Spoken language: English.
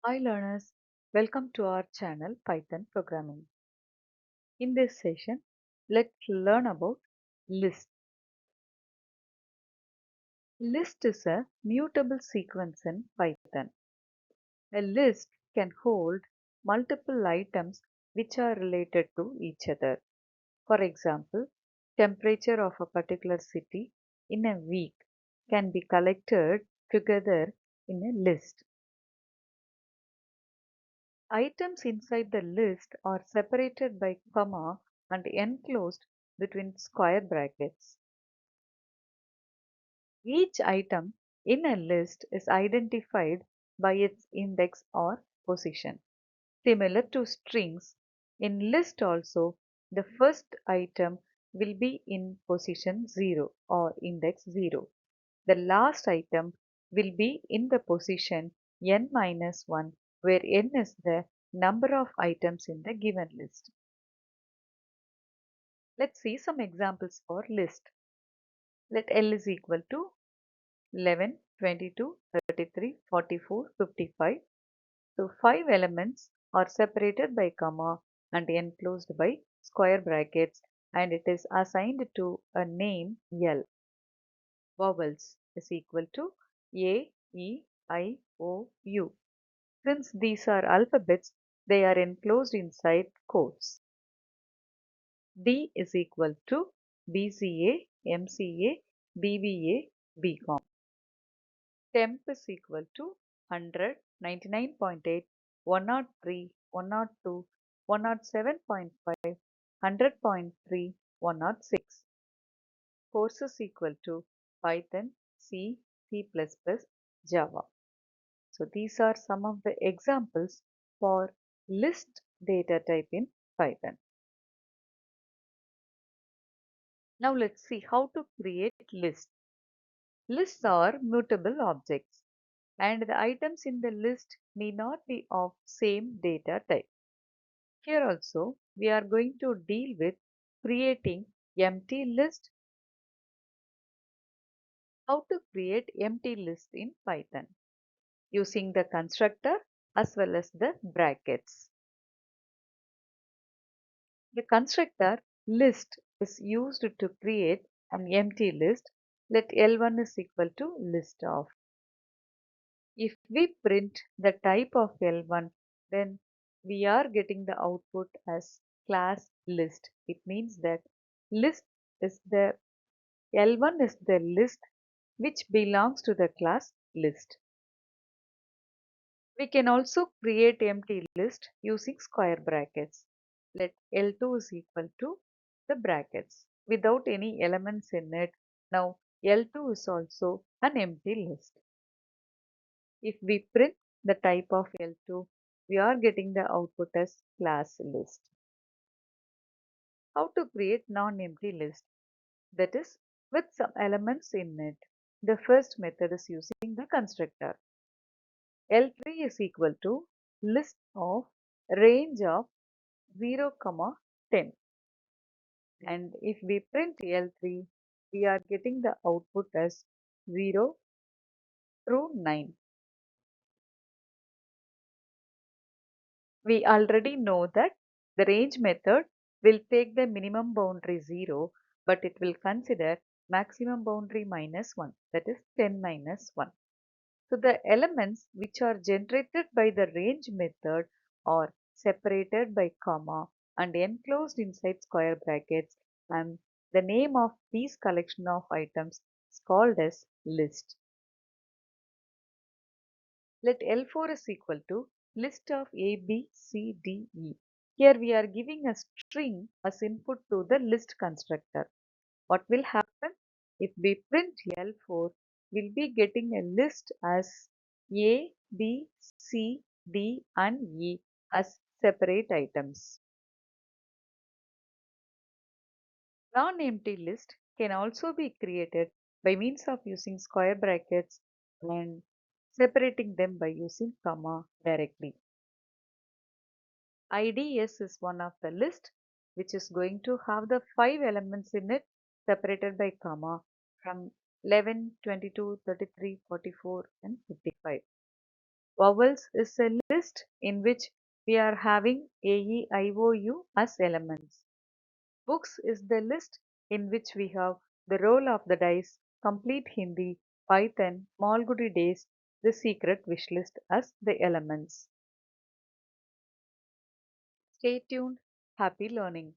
Hi learners, welcome to our channel Python Programming. In this session, let's learn about list. List is a mutable sequence in Python. A list can hold multiple items which are related to each other. For example, temperature of a particular city in a week can be collected together in a list. Items inside the list are separated by comma and enclosed between square brackets. Each item in a list is identified by its index or position. Similar to strings, in list also the first item will be in position 0 or index 0. The last item will be in the position n minus 1, where n is the number of items in the given list. Let's see some examples for list. Let L is equal to 11, 22, 33, 44, 55. So 5 elements are separated by comma and enclosed by square brackets, and it is assigned to a name L. Vowels is equal to A, E, I, O, U. Since these are alphabets, they are enclosed inside quotes. D is equal to BCA, MCA, BBA, BCom. Temp is equal to 100, 99.8, 103, 102, 107.5, 100.3, 106. Course is equal to Python, C, C++, Java. So these are some of the examples for list data type in Python. Now let's see how to create lists. Lists are mutable objects, and the items in the list need not be of same data type. Here also we are going to deal with creating empty list. How to create empty list in Python using the constructor as well as the brackets. The constructor list is used to create an empty list. Let L1 is equal to list of. If we print the type of L1, then we are getting the output as class list. It means that list is the L1 is the list which belongs to the class list. We can also create empty list using square brackets. Let L2 is equal to the brackets without any elements in it. Now L2 is also an empty list. If we print the type of L2, we are getting the output as class list. How to create non-empty list? That is, with some elements in it. The first method is using the constructor. L3 is equal to list of range of 0, 10. And if we print L3, we are getting the output as 0 through 9. We already know that the range method will take the minimum boundary 0, but it will consider maximum boundary minus 1, that is 10 minus 1. So the elements which are generated by the range method are separated by comma and enclosed inside square brackets, and the name of these collection of items is called as list. Let L4 is equal to list of A, B, C, D, E. Here we are giving a string as input to the list constructor. What will happen? If we print L4, we'll be getting a list as A, B, C, D and E as separate items. Non-empty list can also be created by means of using square brackets and separating them by using comma directly. IDS is one of the list which is going to have the 5 elements in it separated by comma from 11, 22, 33, 44 and 55. Vowels is a list in which we are having A, E, I, O, U as elements. Books is the list in which we have The Roll of the Dice, Complete Hindi, Python, Malgudi Days, The Secret Wishlist as the elements. Stay tuned. Happy learning.